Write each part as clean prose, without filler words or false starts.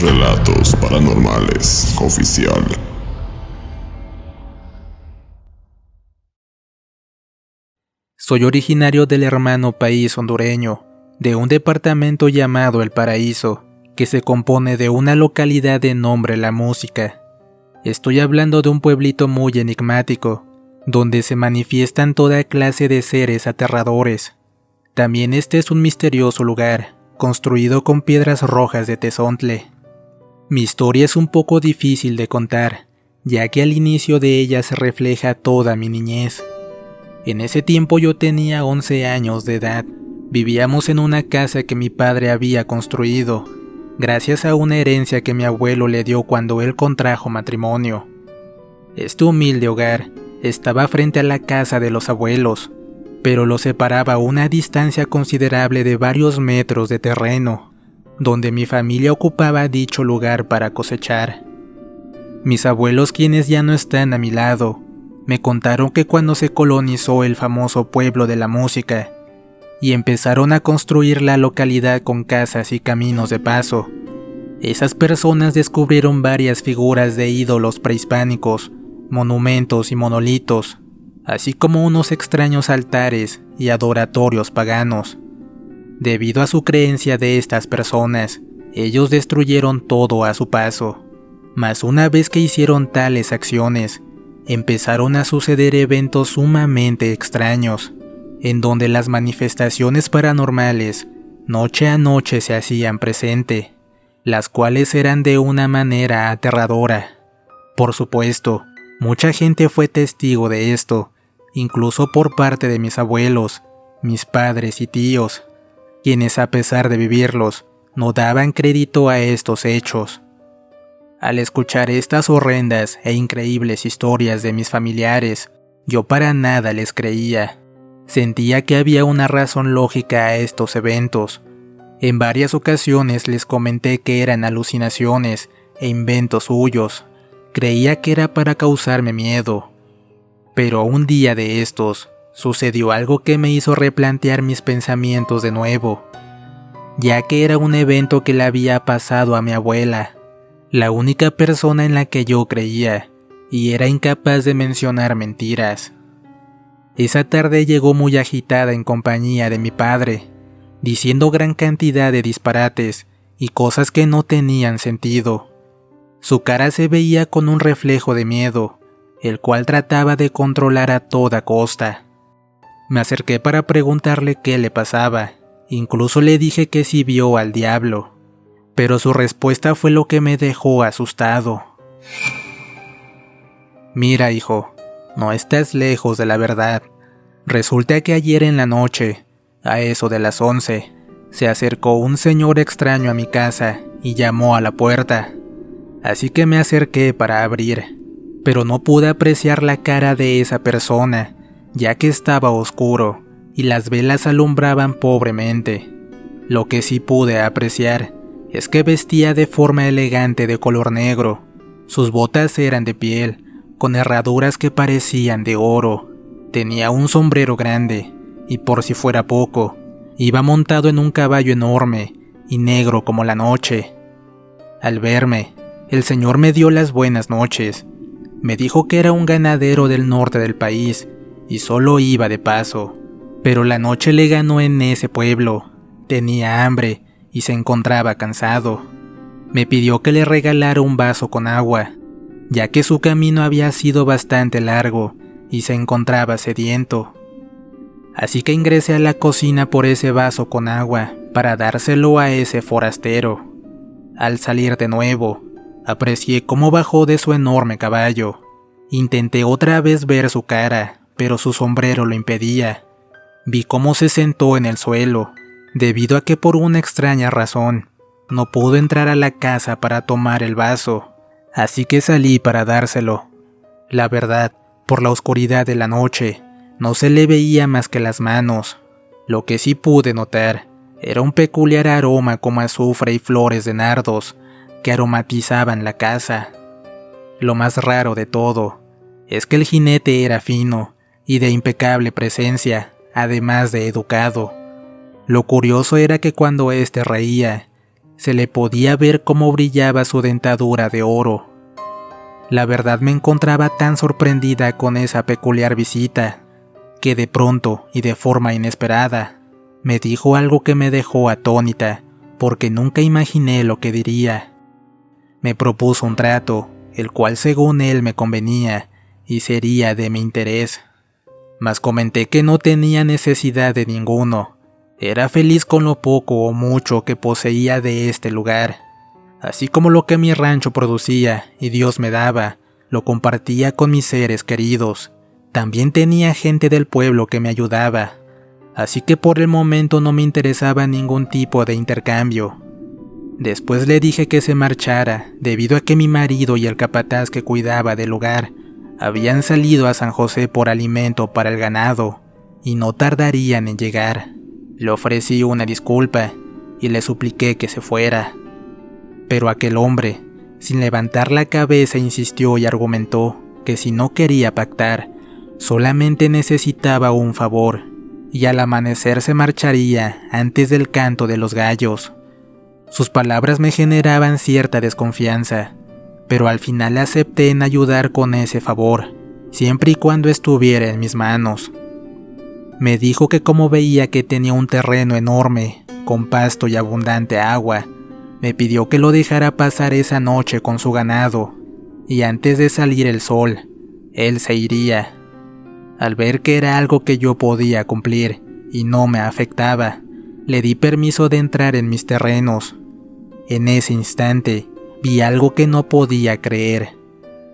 Relatos Paranormales Oficial. Soy originario del hermano país hondureño, de un departamento llamado El Paraíso, que se compone de una localidad de nombre La Música. Estoy hablando de un pueblito muy enigmático, donde se manifiestan toda clase de seres aterradores. También este es un misterioso lugar, construido con piedras rojas de tezontle. Mi historia es un poco difícil de contar, ya que al inicio de ella se refleja toda mi niñez. En ese tiempo yo tenía 11 años de edad. Vivíamos en una casa que mi padre había construido, gracias a una herencia que mi abuelo le dio cuando él contrajo matrimonio. Este humilde hogar estaba frente a la casa de los abuelos, pero lo separaba una distancia considerable de varios metros de terreno, donde mi familia ocupaba dicho lugar para cosechar. Mis abuelos, quienes ya no están a mi lado, me contaron que cuando se colonizó el famoso pueblo de La Música y empezaron a construir la localidad con casas y caminos de paso, esas personas descubrieron varias figuras de ídolos prehispánicos, monumentos y monolitos, así como unos extraños altares y adoratorios paganos. Debido a su creencia de estas personas, ellos destruyeron todo a su paso. Mas una vez que hicieron tales acciones, empezaron a suceder eventos sumamente extraños, en donde las manifestaciones paranormales noche a noche se hacían presente, las cuales eran de una manera aterradora. Por supuesto, mucha gente fue testigo de esto, incluso por parte de mis abuelos, mis padres y tíos, quienes a pesar de vivirlos, no daban crédito a estos hechos. Al escuchar estas horrendas e increíbles historias de mis familiares, yo para nada les creía. Sentía que había una razón lógica a estos eventos. En varias ocasiones les comenté que eran alucinaciones e inventos suyos. Creía que era para causarme miedo. Pero un día de estos, sucedió algo que me hizo replantear mis pensamientos de nuevo, ya que era un evento que le había pasado a mi abuela, la única persona en la que yo creía, y era incapaz de mencionar mentiras. Esa tarde llegó muy agitada en compañía de mi padre, diciendo gran cantidad de disparates y cosas que no tenían sentido. Su cara se veía con un reflejo de miedo, el cual trataba de controlar a toda costa. Me acerqué para preguntarle qué le pasaba, incluso le dije que si vio al diablo, pero su respuesta fue lo que me dejó asustado. Mira, hijo, no estás lejos de la verdad. Resulta que ayer en la noche, a eso de las 11, se acercó un señor extraño a mi casa y llamó a la puerta. Así que me acerqué para abrir, pero no pude apreciar la cara de esa persona, ya que estaba oscuro y las velas alumbraban pobremente. Lo que sí pude apreciar es que vestía de forma elegante de color negro. Sus botas eran de piel, con herraduras que parecían de oro. Tenía un sombrero grande, y por si fuera poco, iba montado en un caballo enorme y negro como la noche. Al verme, el señor me dio las buenas noches. Me dijo que era un ganadero del norte del país, y solo iba de paso, pero la noche le ganó en ese pueblo. Tenía hambre y se encontraba cansado. Me pidió que le regalara un vaso con agua, ya que su camino había sido bastante largo y se encontraba sediento. Así que ingresé a la cocina por ese vaso con agua para dárselo a ese forastero. Al salir de nuevo, aprecié cómo bajó de su enorme caballo. Intenté otra vez ver su cara, pero su sombrero lo impedía. Vi cómo se sentó en el suelo, debido a que por una extraña razón, no pudo entrar a la casa para tomar el vaso, así que salí para dárselo. La verdad, por la oscuridad de la noche, no se le veía más que las manos. Lo que sí pude notar, era un peculiar aroma como azufre y flores de nardos, que aromatizaban la casa. Lo más raro de todo, es que el jinete era fino, y de impecable presencia, además de educado. Lo curioso era que cuando éste reía, se le podía ver cómo brillaba su dentadura de oro. La verdad me encontraba tan sorprendida con esa peculiar visita, que de pronto y de forma inesperada, me dijo algo que me dejó atónita, porque nunca imaginé lo que diría. Me propuso un trato, el cual según él me convenía, y sería de mi interés. Mas comenté que no tenía necesidad de ninguno. Era feliz con lo poco o mucho que poseía de este lugar. Así como lo que mi rancho producía y Dios me daba, lo compartía con mis seres queridos. También tenía gente del pueblo que me ayudaba. Así que por el momento no me interesaba ningún tipo de intercambio. Después le dije que se marchara, debido a que mi marido y el capataz que cuidaba del lugar habían salido a San José por alimento para el ganado, y no tardarían en llegar. Le ofrecí una disculpa, y le supliqué que se fuera. Pero aquel hombre, sin levantar la cabeza, insistió y argumentó que si no quería pactar, solamente necesitaba un favor, y al amanecer se marcharía antes del canto de los gallos. Sus palabras me generaban cierta desconfianza, pero al final acepté en ayudar con ese favor, siempre y cuando estuviera en mis manos. Me dijo que como veía que tenía un terreno enorme, con pasto y abundante agua, me pidió que lo dejara pasar esa noche con su ganado, y antes de salir el sol, él se iría. Al ver que era algo que yo podía cumplir y no me afectaba, le di permiso de entrar en mis terrenos. En ese instante, vi algo que no podía creer.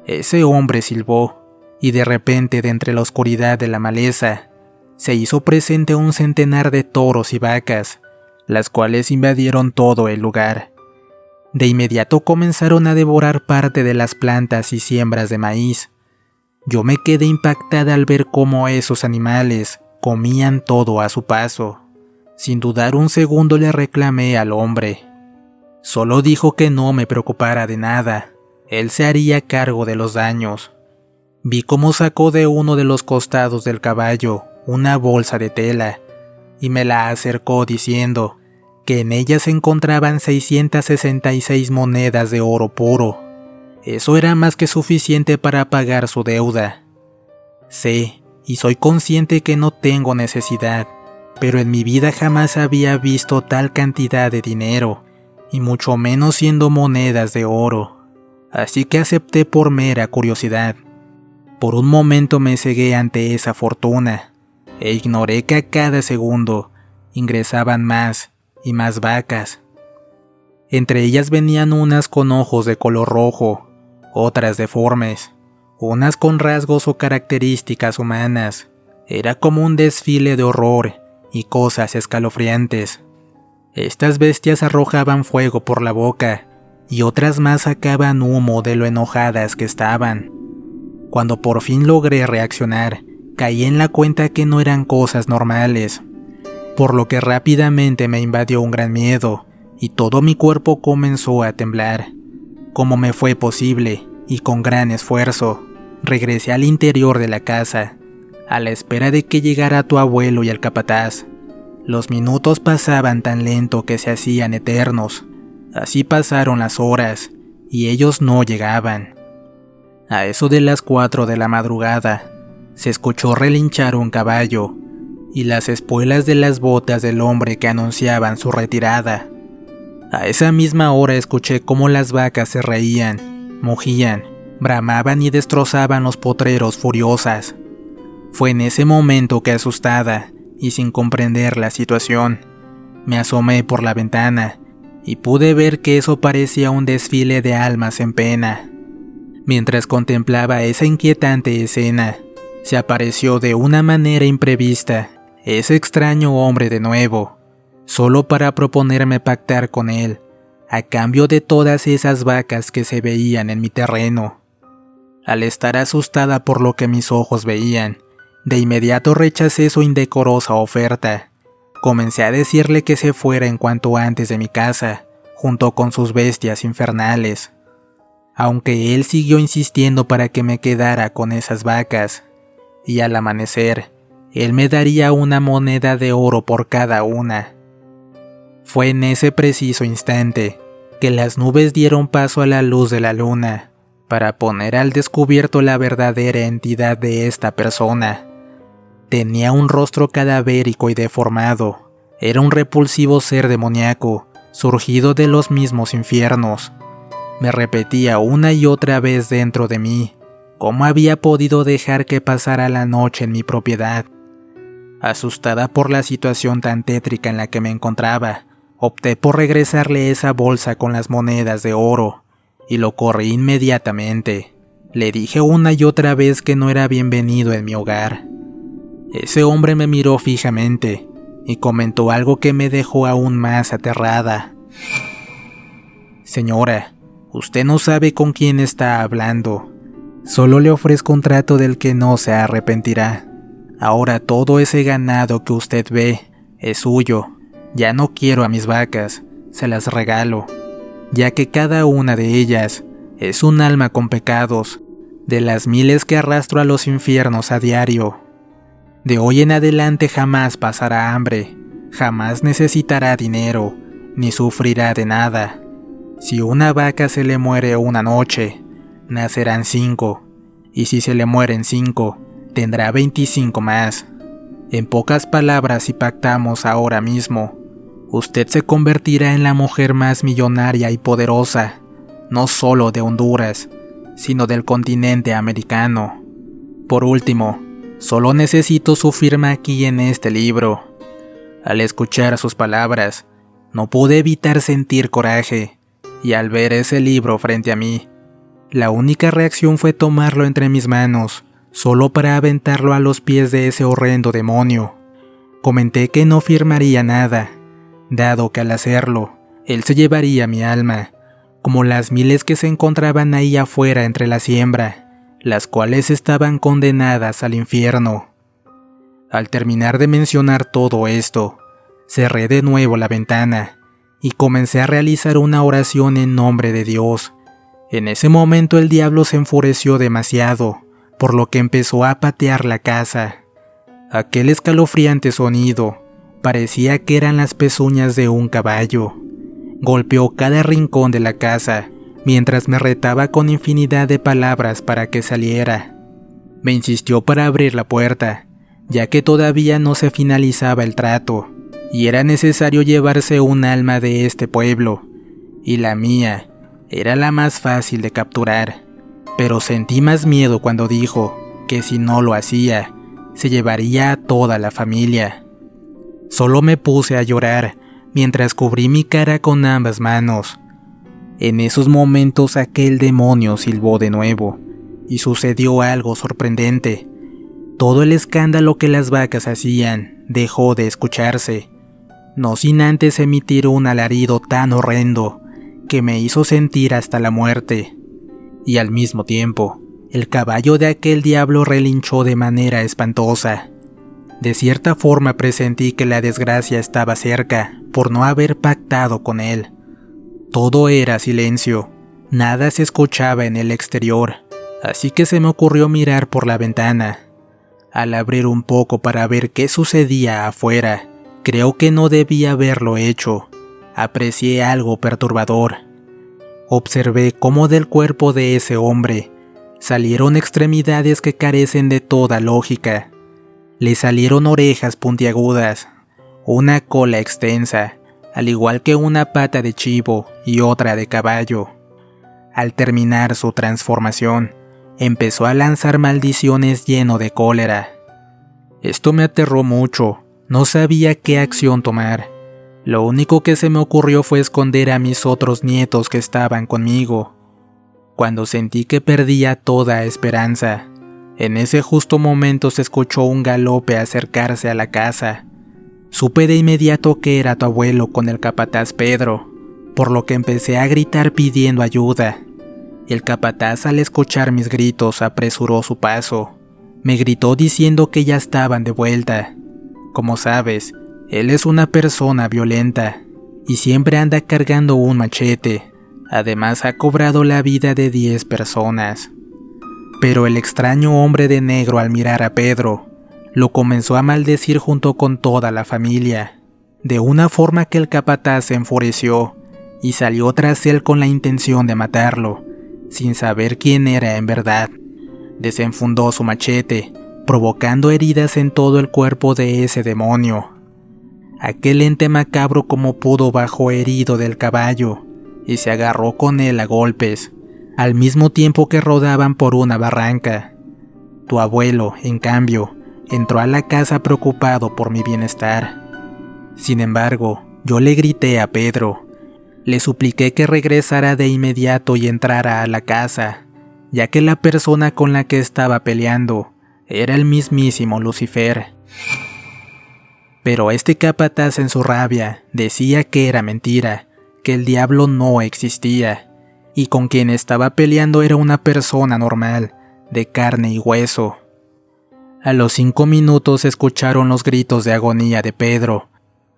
Ese hombre silbó, y de repente de entre la oscuridad de la maleza, se hizo presente un centenar de toros y vacas, las cuales invadieron todo el lugar. De inmediato comenzaron a devorar parte de las plantas y siembras de maíz. Yo me quedé impactada al ver cómo esos animales comían todo a su paso. Sin dudar un segundo le reclamé al hombre. Solo dijo que no me preocupara de nada, él se haría cargo de los daños. Vi cómo sacó de uno de los costados del caballo una bolsa de tela y me la acercó diciendo que en ella se encontraban 666 monedas de oro puro. Eso era más que suficiente para pagar su deuda. Sé y soy consciente que no tengo necesidad, pero en mi vida jamás había visto tal cantidad de dinero, y mucho menos siendo monedas de oro. Así que acepté por mera curiosidad. Por un momento me cegué ante esa fortuna, e ignoré que a cada segundo ingresaban más y más vacas. Entre ellas venían unas con ojos de color rojo, otras deformes, unas con rasgos o características humanas. Era como un desfile de horror y cosas escalofriantes. Estas bestias arrojaban fuego por la boca, y otras más sacaban humo de lo enojadas que estaban. Cuando por fin logré reaccionar, caí en la cuenta que no eran cosas normales, por lo que rápidamente me invadió un gran miedo, y todo mi cuerpo comenzó a temblar. Como me fue posible, y con gran esfuerzo, regresé al interior de la casa, a la espera de que llegara tu abuelo y el capataz. Los minutos pasaban tan lento que se hacían eternos. Así pasaron las horas, y ellos no llegaban. A eso de las 4 de la madrugada, se escuchó relinchar un caballo, y las espuelas de las botas del hombre que anunciaban su retirada. A esa misma hora escuché cómo las vacas se reían, mugían, bramaban y destrozaban los potreros furiosas. Fue en ese momento que, asustada y sin comprender la situación, me asomé por la ventana y pude ver que eso parecía un desfile de almas en pena. Mientras contemplaba esa inquietante escena, se apareció de una manera imprevista ese extraño hombre de nuevo, solo para proponerme pactar con él, a cambio de todas esas vacas que se veían en mi terreno. Al estar asustada por lo que mis ojos veían, de inmediato rechacé su indecorosa oferta. Comencé a decirle que se fuera en cuanto antes de mi casa, junto con sus bestias infernales. Aunque él siguió insistiendo para que me quedara con esas vacas, y al amanecer, él me daría una moneda de oro por cada una. Fue en ese preciso instante que las nubes dieron paso a la luz de la luna para poner al descubierto la verdadera entidad de esta persona. Tenía un rostro cadavérico y deformado. Era un repulsivo ser demoníaco, surgido de los mismos infiernos. Me repetía una y otra vez dentro de mí cómo había podido dejar que pasara la noche en mi propiedad. Asustada por la situación tan tétrica en la que me encontraba, opté por regresarle esa bolsa con las monedas de oro, y lo corrí inmediatamente. Le dije una y otra vez que no era bienvenido en mi hogar. Ese hombre me miró fijamente y comentó algo que me dejó aún más aterrada. Señora, usted no sabe con quién está hablando. Solo le ofrezco un trato del que no se arrepentirá. Ahora todo ese ganado que usted ve es suyo. Ya no quiero a mis vacas, se las regalo, ya que cada una de ellas es un alma con pecados, de las miles que arrastro a los infiernos a diario. De hoy en adelante jamás pasará hambre, jamás necesitará dinero, ni sufrirá de nada. Si una vaca se le muere una noche, nacerán 5, y si se le mueren 5, tendrá 25 más. En pocas palabras, si pactamos ahora mismo, usted se convertirá en la mujer más millonaria y poderosa, no solo de Honduras, sino del continente americano. Por último, solo necesito su firma aquí en este libro. Al escuchar sus palabras, no pude evitar sentir coraje, y al ver ese libro frente a mí, la única reacción fue tomarlo entre mis manos, solo para aventarlo a los pies de ese horrendo demonio. Comenté que no firmaría nada, dado que al hacerlo, él se llevaría mi alma, como las miles que se encontraban ahí afuera entre la siembra, las cuales estaban condenadas al infierno. Al terminar de mencionar todo esto, cerré de nuevo la ventana y comencé a realizar una oración en nombre de Dios. En ese momento el diablo se enfureció demasiado, por lo que empezó a patear la casa. Aquel escalofriante sonido parecía que eran las pezuñas de un caballo. Golpeó cada rincón de la casa, mientras me retaba con infinidad de palabras para que saliera. Me insistió para abrir la puerta, ya que todavía no se finalizaba el trato, y era necesario llevarse un alma de este pueblo, y la mía era la más fácil de capturar. Pero sentí más miedo cuando dijo que si no lo hacía, se llevaría a toda la familia. Solo me puse a llorar mientras cubrí mi cara con ambas manos. En esos momentos aquel demonio silbó de nuevo, y sucedió algo sorprendente. Todo el escándalo que las vacas hacían dejó de escucharse, no sin antes emitir un alarido tan horrendo que me hizo sentir hasta la muerte. Y al mismo tiempo, el caballo de aquel diablo relinchó de manera espantosa. De cierta forma presentí que la desgracia estaba cerca por no haber pactado con él. Todo era silencio, nada se escuchaba en el exterior, así que se me ocurrió mirar por la ventana. Al abrir un poco para ver qué sucedía afuera, creo que no debía haberlo hecho. Aprecié algo perturbador. Observé cómo del cuerpo de ese hombre salieron extremidades que carecen de toda lógica. Le salieron orejas puntiagudas, una cola extensa, al igual que una pata de chivo y otra de caballo. Al terminar su transformación, empezó a lanzar maldiciones lleno de cólera. Esto me aterró mucho, no sabía qué acción tomar. Lo único que se me ocurrió fue esconder a mis otros nietos que estaban conmigo. Cuando sentí que perdía toda esperanza, en ese justo momento se escuchó un galope acercarse a la casa. Supe de inmediato que era tu abuelo con el capataz Pedro, por lo que empecé a gritar pidiendo ayuda. El capataz, al escuchar mis gritos, apresuró su paso. Me gritó diciendo que ya estaban de vuelta. Como sabes, él es una persona violenta y siempre anda cargando un machete. Además ha cobrado la vida de 10 personas. Pero el extraño hombre de negro, al mirar a Pedro, lo comenzó a maldecir junto con toda la familia. de una forma que el capataz se enfureció y salió tras él con la intención de matarlo, sin saber quién era en verdad. Desenfundó su machete, provocando heridas en todo el cuerpo de ese demonio. Aquel ente macabro como pudo bajó herido del caballo y se agarró con él a golpes, al mismo tiempo que rodaban por una barranca. Tu abuelo, en cambio, entró a la casa preocupado por mi bienestar. Sin embargo, yo le grité a Pedro. Le supliqué que regresara de inmediato y entrara a la casa, ya que la persona con la que estaba peleando era el mismísimo Lucifer. Pero este capataz en su rabia decía que era mentira, que el diablo no existía, y con quien estaba peleando era una persona normal, de carne y hueso. A los 5 minutos escucharon los gritos de agonía de Pedro.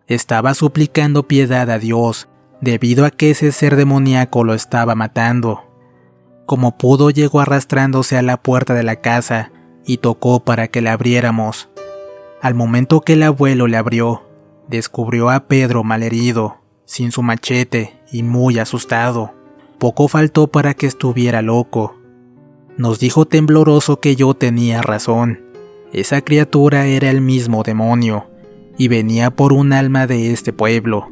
Estaba suplicando piedad a Dios, debido a que ese ser demoníaco lo estaba matando. Como pudo llegó arrastrándose a la puerta de la casa y tocó para que la abriéramos. Al momento que el abuelo le abrió, descubrió a Pedro malherido, sin su machete y muy asustado. Poco faltó para que estuviera loco. Nos dijo tembloroso que yo tenía razón. Esa criatura era el mismo demonio, y venía por un alma de este pueblo.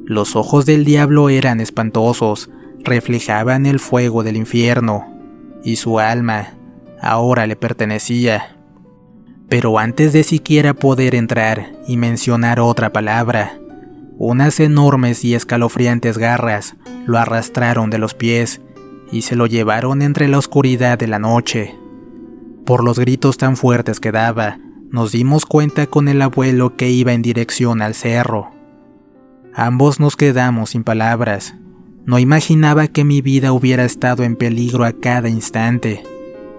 Los ojos del diablo eran espantosos, reflejaban el fuego del infierno, y su alma ahora le pertenecía. Pero antes de siquiera poder entrar y mencionar otra palabra, unas enormes y escalofriantes garras lo arrastraron de los pies y se lo llevaron entre la oscuridad de la noche. Por los gritos tan fuertes que daba, nos dimos cuenta con el abuelo que iba en dirección al cerro. Ambos nos quedamos sin palabras. No imaginaba que mi vida hubiera estado en peligro a cada instante,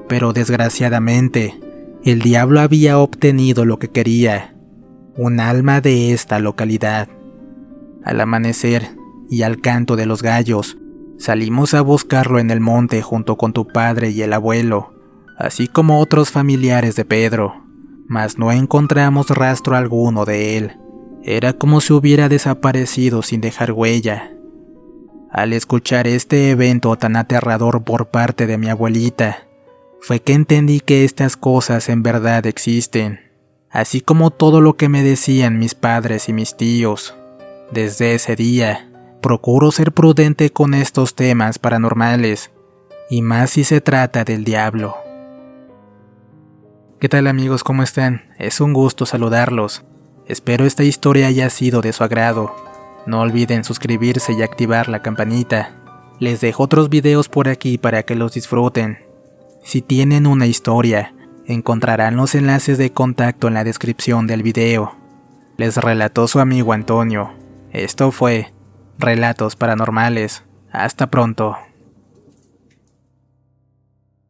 pero desgraciadamente, el diablo había obtenido lo que quería, un alma de esta localidad. Al amanecer y al canto de los gallos, salimos a buscarlo en el monte junto con tu padre y el abuelo, así como otros familiares de Pedro, mas no encontramos rastro alguno de él. Era como si hubiera desaparecido sin dejar huella. Al escuchar este evento tan aterrador por parte de mi abuelita, fue que entendí que estas cosas en verdad existen, así como todo lo que me decían mis padres y mis tíos. Desde ese día, procuro ser prudente con estos temas paranormales, y más si se trata del diablo. ¿Qué tal amigos? ¿Cómo están? Es un gusto saludarlos. Espero esta historia haya sido de su agrado. No olviden suscribirse y activar la campanita. Les dejo otros videos por aquí para que los disfruten. Si tienen una historia, encontrarán los enlaces de contacto en la descripción del video. Les relató su amigo Antonio. Esto fue Relatos Paranormales. Hasta pronto.